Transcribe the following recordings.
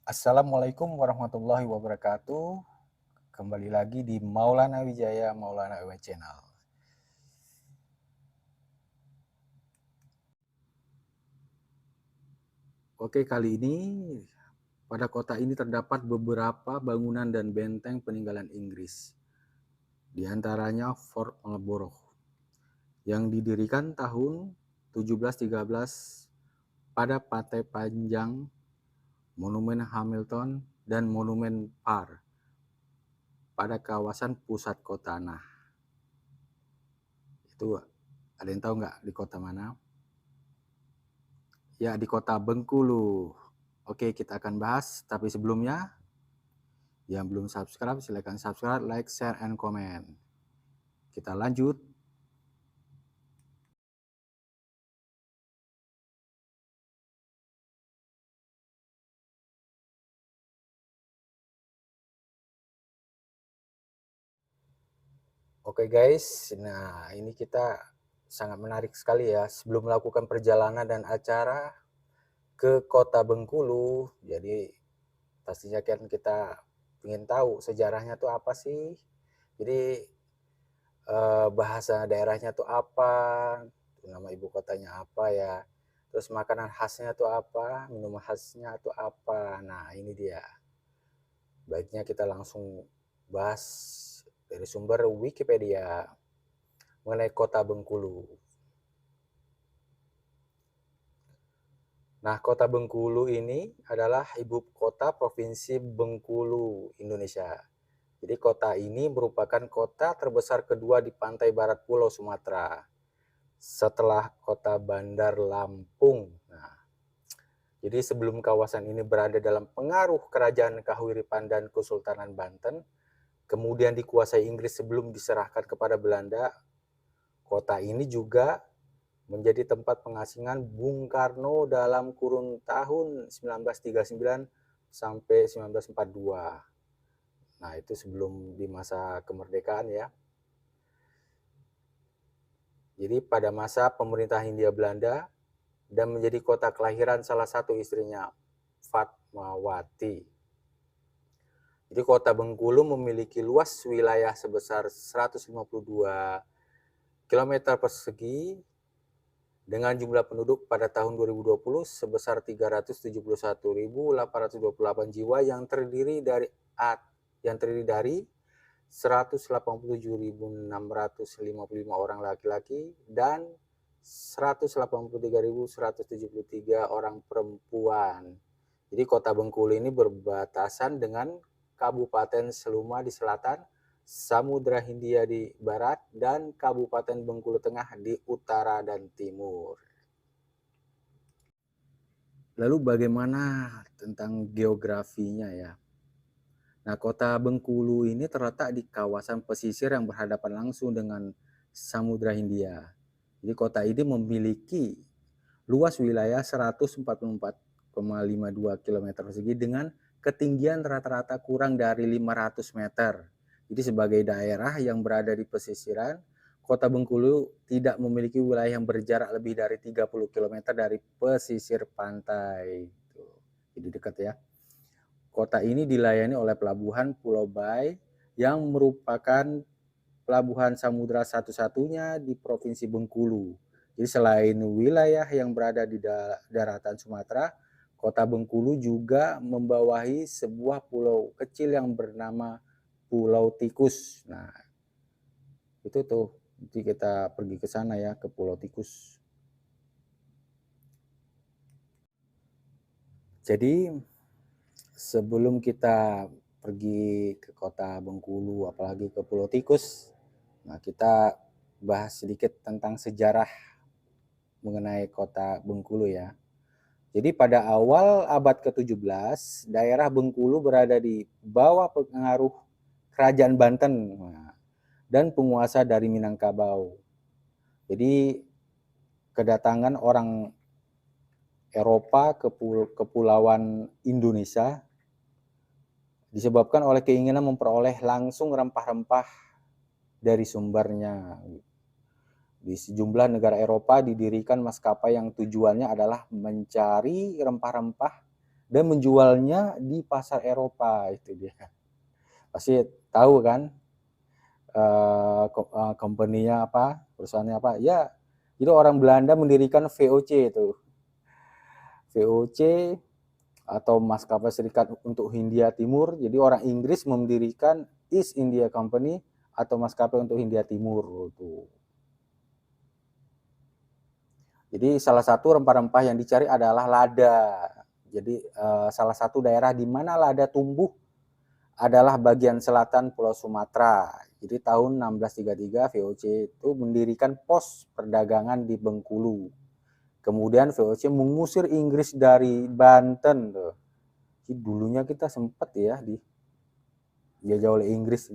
Assalamualaikum warahmatullahi wabarakatuh. Kembali lagi di Maulana Wijaya Maulana Ewe Channel. Oke, kali ini pada kota ini terdapat beberapa bangunan dan benteng peninggalan Inggris. Di antaranya Fort Marlborough yang didirikan tahun 1713 pada Pantai Panjang, Monumen Hamilton, dan Monumen Parr pada kawasan pusat kota. Nah, itu ada yang tahu nggak di kota mana? Ya, di kota Bengkulu. Oke, kita akan bahas, tapi sebelumnya, yang belum subscribe, silakan subscribe, like, share, and comment. Kita lanjut. Oke guys, nah ini kita sangat menarik sekali ya. Sebelum melakukan perjalanan dan acara ke kota Bengkulu, jadi pastinya kan kita ingin tahu sejarahnya tuh apa sih. Jadi bahasa daerahnya tuh apa, nama ibu kotanya apa ya, terus makanan khasnya tuh apa, minuman khasnya tuh apa. Nah ini dia, baiknya kita langsung bahas dari sumber Wikipedia mengenai kota Bengkulu. Nah, kota Bengkulu ini adalah ibu kota Provinsi Bengkulu, Indonesia. Jadi kota ini merupakan kota terbesar kedua di pantai barat Pulau Sumatera, setelah kota Bandar Lampung. Nah, jadi sebelum kawasan ini berada dalam pengaruh Kerajaan Kahuripan dan Kesultanan Banten, kemudian dikuasai Inggris sebelum diserahkan kepada Belanda, kota ini juga menjadi tempat pengasingan Bung Karno dalam kurun tahun 1939 sampai 1942. Nah, itu sebelum di masa kemerdekaan ya. Jadi pada masa pemerintah Hindia Belanda dan menjadi kota kelahiran salah satu istrinya, Fatmawati. Jadi kota Bengkulu memiliki luas wilayah sebesar 152 km persegi dengan jumlah penduduk pada tahun 2020 sebesar 371.828 jiwa yang terdiri dari 187.655 orang laki-laki dan 183.173 orang perempuan. Jadi kota Bengkulu ini berbatasan dengan Kabupaten Seluma di selatan, Samudra Hindia di barat, dan Kabupaten Bengkulu Tengah di utara dan timur. Lalu bagaimana tentang geografinya ya? Nah, kota Bengkulu ini terletak di kawasan pesisir yang berhadapan langsung dengan Samudra Hindia. Jadi kota ini memiliki luas wilayah 144,52 km persegi dengan ketinggian rata-rata kurang dari 500 meter. Jadi sebagai daerah yang berada di pesisiran, kota Bengkulu tidak memiliki wilayah yang berjarak lebih dari 30 km dari pesisir pantai. Jadi dekat ya. Kota ini dilayani oleh pelabuhan Pulau Bai yang merupakan pelabuhan samudra satu-satunya di Provinsi Bengkulu. Jadi selain wilayah yang berada di daratan Sumatera, kota Bengkulu juga membawahi sebuah pulau kecil yang bernama Pulau Tikus. Nah, itu tuh, nanti kita pergi ke sana ya, ke Pulau Tikus. Jadi sebelum kita pergi ke kota Bengkulu, apalagi ke Pulau Tikus, nah kita bahas sedikit tentang sejarah mengenai kota Bengkulu ya. Jadi pada awal abad ke-17, daerah Bengkulu berada di bawah pengaruh Kerajaan Banten dan penguasa dari Minangkabau. Jadi kedatangan orang Eropa ke kepulauan Indonesia disebabkan oleh keinginan memperoleh langsung rempah-rempah dari sumbernya. Di sejumlah negara Eropa didirikan maskapai yang tujuannya adalah mencari rempah-rempah dan menjualnya di pasar Eropa. Itu dia. Pasti tahu kan company-nya apa, perusahaannya apa. Ya, itu orang Belanda mendirikan VOC itu. VOC atau Maskapai Serikat untuk Hindia Timur. Jadi orang Inggris mendirikan East India Company atau maskapai untuk Hindia Timur itu. Jadi salah satu rempah-rempah yang dicari adalah lada. Jadi salah satu daerah di mana lada tumbuh adalah bagian selatan Pulau Sumatera. Jadi tahun 1633 VOC itu mendirikan pos perdagangan di Bengkulu. Kemudian VOC mengusir Inggris dari Banten tuh. Jadi dulunya kita sempat ya dijajah oleh Inggris.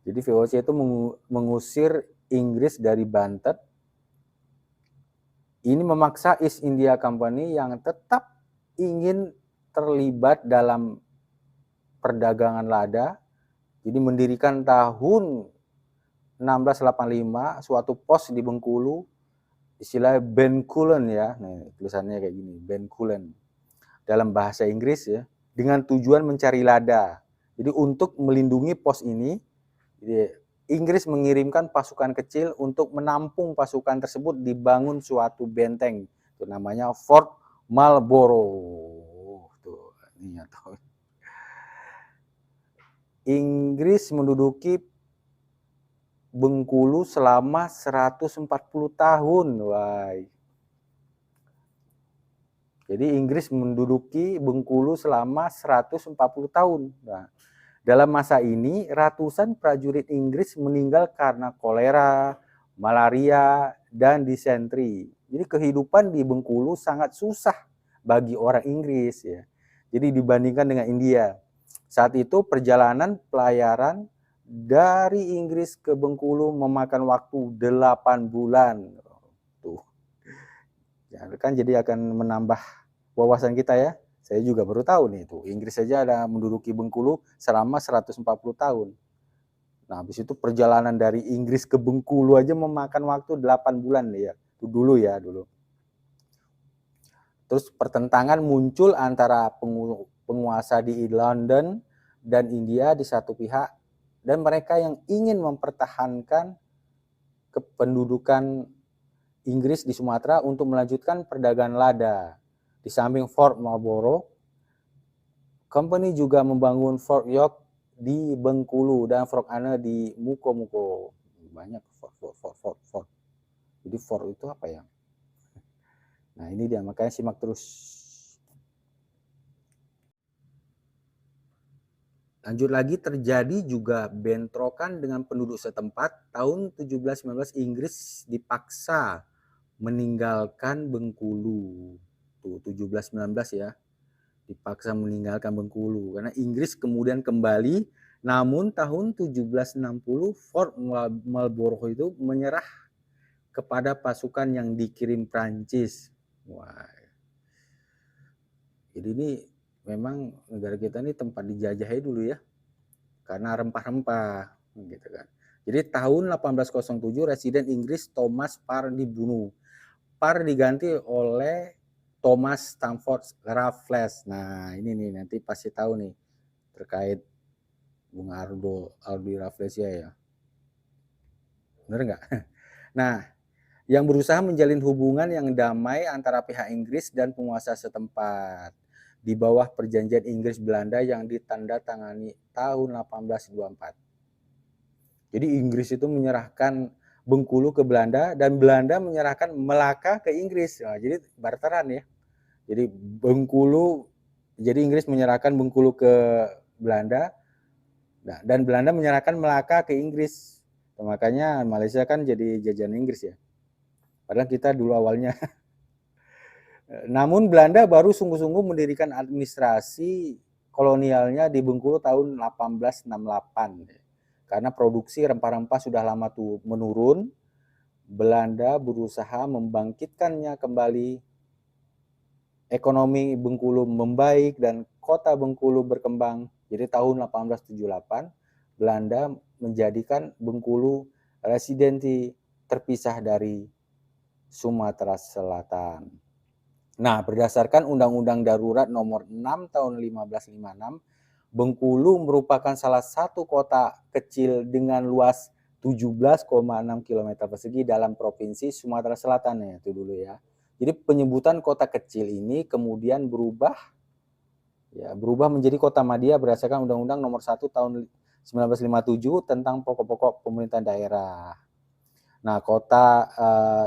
Jadi VOC itu mengusir Inggris dari Banten. Ini memaksa East India Company yang tetap ingin terlibat dalam perdagangan lada. Jadi mendirikan tahun 1685 suatu pos di Bengkulu, istilahnya Benkulen ya. Nah, tulisannya kayak gini, Benkulen. Dalam bahasa Inggris ya, dengan tujuan mencari lada. Jadi untuk melindungi pos ini, Inggris mengirimkan pasukan kecil untuk menampung pasukan tersebut, dibangun suatu benteng. Itu namanya Fort Marlborough. Tuh, ini atau Inggris menduduki Bengkulu selama 140 tahun. Wah. Jadi Inggris menduduki Bengkulu selama 140 tahun. Nah, dalam masa ini, ratusan prajurit Inggris meninggal karena kolera, malaria, dan disentri. Jadi kehidupan di Bengkulu sangat susah bagi orang Inggris ya. Jadi dibandingkan dengan India. Saat itu perjalanan pelayaran dari Inggris ke Bengkulu memakan waktu 8 bulan. Tuh. Ya, kan jadi akan menambah wawasan kita ya. Saya juga baru tahu nih itu. Inggris saja ada menduduki Bengkulu selama 140 tahun. Nah, habis itu perjalanan dari Inggris ke Bengkulu aja memakan waktu 8 bulan ya. Itu dulu ya, dulu. Terus pertentangan muncul antara penguasa di London dan India di satu pihak dan mereka yang ingin mempertahankan kependudukan Inggris di Sumatera untuk melanjutkan perdagangan lada. Di samping Fort Marlborough, company juga membangun Fort York di Bengkulu dan Fort Anne di Muko-Muko. Banyak fort. Jadi fort itu apa ya? Nah, ini dia, makanya simak terus. Lanjut lagi, terjadi juga bentrokan dengan penduduk setempat. Tahun 1719 Inggris dipaksa meninggalkan Bengkulu. Tuh 1719 ya. Dipaksa meninggalkan Bengkulu karena Inggris kemudian kembali, namun tahun 1760 Fort Marlborough itu menyerah kepada pasukan yang dikirim Prancis. Wah. Jadi ini memang negara kita ini tempat dijajah dulu ya. Karena rempah-rempah gitu kan. Jadi tahun 1807 Residen Inggris Thomas Parr dibunuh. Parr diganti oleh Thomas Stamford Raffles. Nah, ini nih nanti pasti tahu nih terkait Bung Aldi Raffles ya. Benar nggak? Nah, yang berusaha menjalin hubungan yang damai antara pihak Inggris dan penguasa setempat di bawah perjanjian Inggris-Belanda yang ditandatangani tahun 1824. Jadi Inggris itu menyerahkan Bengkulu ke Belanda dan Belanda menyerahkan Melaka ke Inggris. Nah, jadi barteran ya. Jadi jadi Inggris menyerahkan Bengkulu ke Belanda, dan Belanda menyerahkan Melaka ke Inggris. Nah, makanya Malaysia kan jadi jajahan Inggris ya. Padahal kita dulu awalnya. Namun Belanda baru sungguh-sungguh mendirikan administrasi kolonialnya di Bengkulu tahun 1868. Karena produksi rempah-rempah sudah lama menurun, Belanda berusaha membangkitkannya kembali. Ekonomi Bengkulu membaik dan kota Bengkulu berkembang. Jadi tahun 1878 Belanda menjadikan Bengkulu residensi terpisah dari Sumatera Selatan. Nah, berdasarkan Undang-Undang Darurat Nomor 6 Tahun 1556, Bengkulu merupakan salah satu kota kecil dengan luas 17,6 km persegi dalam Provinsi Sumatera Selatan ya, itu dulu ya. Jadi penyebutan kota kecil ini kemudian berubah menjadi Kota Madya berdasarkan Undang-Undang Nomor 1 Tahun 1957 tentang pokok-pokok pemerintahan daerah. Nah,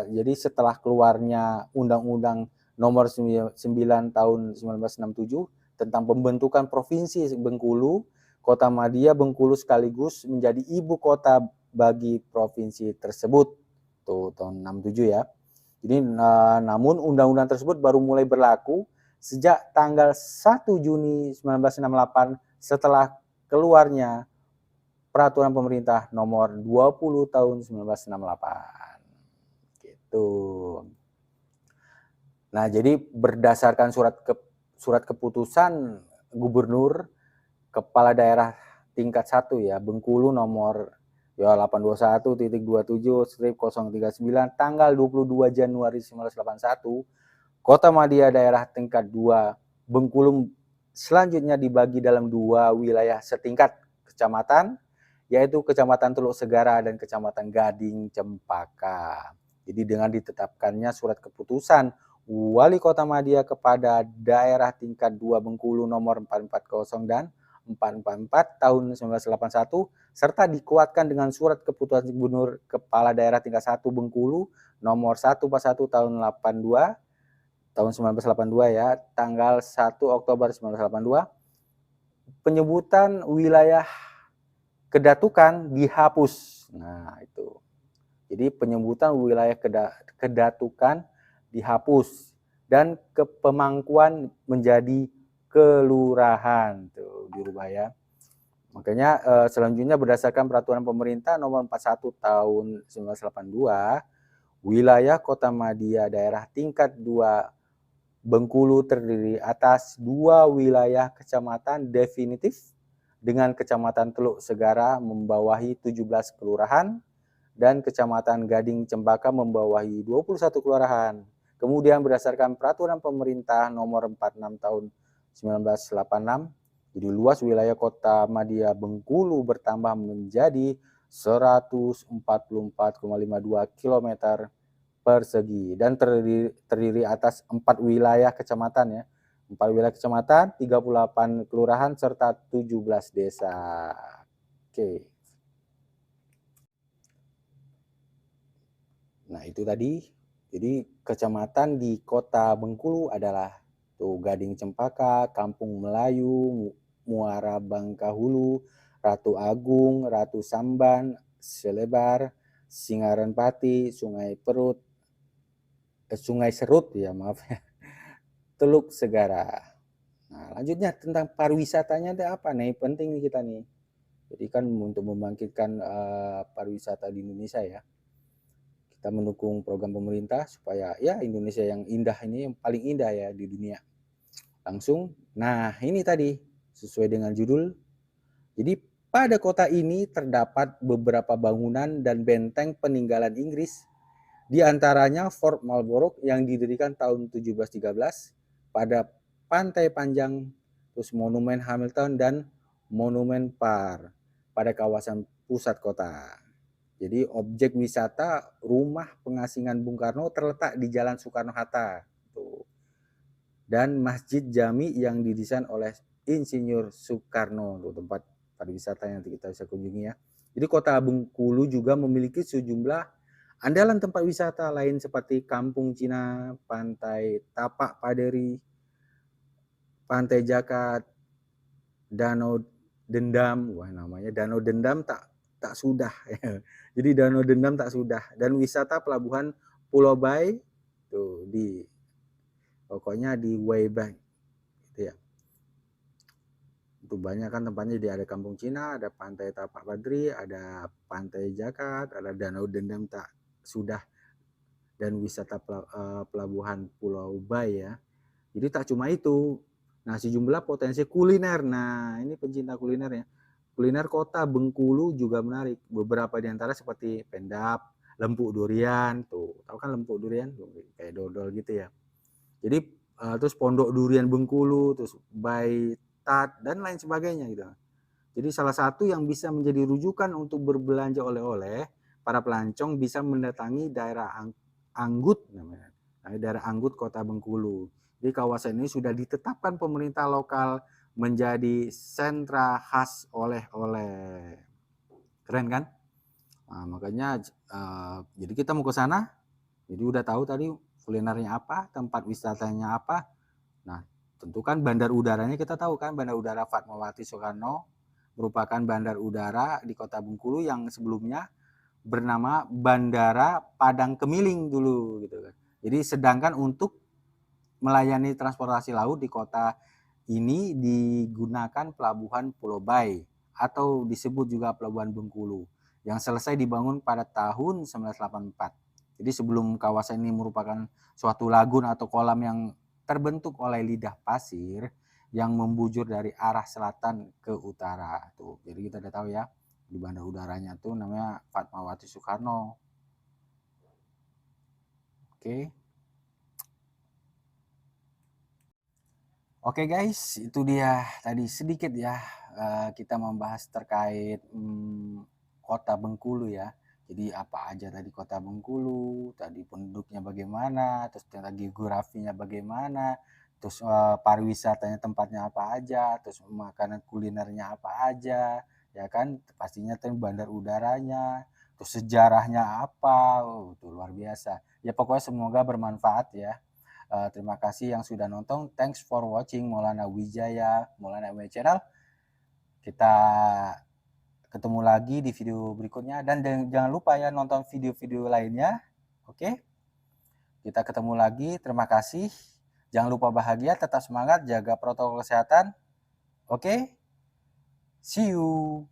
jadi setelah keluarnya Undang-Undang Nomor 9 Tahun 1967 tentang pembentukan Provinsi Bengkulu, Kota Madya Bengkulu sekaligus menjadi ibu kota bagi provinsi tersebut. Tuh, tahun 67 ya. Jadi namun undang-undang tersebut baru mulai berlaku sejak tanggal 1 Juni 1968 setelah keluarnya Peraturan Pemerintah Nomor 20 Tahun 1968. Gitu. Nah, jadi berdasarkan surat keputusan Gubernur Kepala Daerah tingkat 1 ya, Bengkulu nomor 821.27/039 tanggal 22 Januari 1981, Kota Madya daerah tingkat 2 Bengkulu selanjutnya dibagi dalam 2 wilayah setingkat kecamatan, yaitu Kecamatan Teluk Segara dan Kecamatan Gading Cempaka. Jadi dengan ditetapkannya surat keputusan Wali Kota Madya kepada daerah tingkat 2 Bengkulu nomor 440 dan 444 tahun 1981 serta dikuatkan dengan surat keputusan Gubernur Kepala Daerah tingkat 1 Bengkulu nomor 141 tahun 1982 ya, tanggal 1 Oktober 1982, penyebutan wilayah kedatukan dihapus. Nah, itu. Jadi penyebutan wilayah kedatukan dihapus dan kepemangkuan menjadi kelurahan. Tuh, dirubah ya. Makanya selanjutnya berdasarkan Peraturan Pemerintah Nomor 41 Tahun 1982, wilayah Kota Madya daerah tingkat 2 Bengkulu terdiri atas 2 wilayah kecamatan definitif dengan Kecamatan Teluk Segara membawahi 17 kelurahan dan Kecamatan Gading Cempaka membawahi 21 kelurahan. Kemudian berdasarkan Peraturan Pemerintah Nomor 46 Tahun 1986, jadi luas wilayah Kota Madya Bengkulu bertambah menjadi 144,52 km persegi dan terdiri atas 4 wilayah kecamatan ya. 4 wilayah kecamatan, 38 kelurahan serta 17 desa. Oke. Nah, itu tadi. Jadi kecamatan di Kota Bengkulu adalah tuh Gading Cempaka, Kampung Melayu, Muara Bangkahulu, Ratu Agung, Ratu Samban, Selebar, Singaran Pati, Sungai Serut ya, maaf ya. Teluk Segara. Nah, lanjutnya tentang pariwisatanya ada apa nih? Penting nih kita nih. Jadi kan untuk membangkitkan pariwisata di Indonesia ya. Kita mendukung program pemerintah supaya ya Indonesia yang indah ini yang paling indah ya di dunia. Langsung, nah ini tadi sesuai dengan judul. Jadi pada kota ini terdapat beberapa bangunan dan benteng peninggalan Inggris, di antaranya Fort Marlborough yang didirikan tahun 1713 pada pantai panjang, terus Monumen Hamilton dan Monumen Park pada kawasan pusat kota. Jadi objek wisata rumah pengasingan Bung Karno terletak di Jalan Soekarno-Hatta. Dan Masjid Jami yang didesain oleh Insinyur Soekarno, tempat pariwisata yang nanti kita bisa kunjungi ya. Jadi kota Bengkulu juga memiliki sejumlah andalan tempat wisata lain seperti Kampung Cina, Pantai Tapak Paderi, Pantai Jakat, Danau Dendam, wah namanya Danau Dendam tak sudah. Jadi Danau Dendam tak sudah, dan wisata pelabuhan Pulau Bay tuh pokoknya di Waibai gitu ya. Itu banyak kan tempatnya, di ada Kampung Cina, ada Pantai Tapak Padri, ada Pantai Jakat, ada Danau Dendam tak sudah, dan wisata pelabuhan Pulau Bay ya. Jadi tak cuma itu. Nah, sejumlah potensi kuliner. Nah, ini pencinta kuliner ya. Kuliner kota Bengkulu juga menarik. Beberapa di antara seperti pendap, lempuk durian, tuh. Tahu kan lempuk durian? Kayak dodol gitu ya. Jadi terus Pondok Durian Bengkulu, terus Baitat dan lain sebagainya gitu. Jadi salah satu yang bisa menjadi rujukan untuk berbelanja oleh-oleh, para pelancong bisa mendatangi daerah Anggut namanya. Nah, daerah Anggut Kota Bengkulu. Jadi kawasan ini sudah ditetapkan pemerintah lokal menjadi sentra khas oleh-oleh. Keren kan? Nah, makanya jadi kita mau ke sana, jadi udah tahu tadi kulinernya apa, tempat wisatanya apa. Nah, tentu kan bandar udaranya kita tahu kan, Bandar Udara Fatmawati Soekarno merupakan bandar udara di Kota Bengkulu yang sebelumnya bernama Bandara Padang Kemiling dulu gitu kan. Jadi sedangkan untuk melayani transportasi laut di kota ini digunakan pelabuhan Pulau Bai atau disebut juga Pelabuhan Bengkulu yang selesai dibangun pada tahun 1984. Jadi sebelum kawasan ini merupakan suatu lagun atau kolam yang terbentuk oleh lidah pasir yang membujur dari arah selatan ke utara. Tuh, jadi kita udah tahu ya, di bandar udaranya tuh namanya Fatmawati Soekarno. Oke. Oke guys, itu dia tadi sedikit ya kita membahas terkait kota Bengkulu ya. Jadi apa aja tadi kota Bengkulu, tadi penduduknya bagaimana, terus geografinya bagaimana, terus pariwisatanya tempatnya apa aja, terus makanan kulinernya apa aja, ya kan? Pastinya tuh bandar udaranya, terus sejarahnya apa, oh, itu luar biasa. Ya pokoknya semoga bermanfaat ya. Terima kasih yang sudah nonton. Thanks for watching Maulana Wijaya, Maulana MW Channel. Kita ketemu lagi di video berikutnya dan jangan lupa ya nonton video-video lainnya. Oke? Kita ketemu lagi. Terima kasih. Jangan lupa bahagia, tetap semangat, jaga protokol kesehatan. Oke? See you.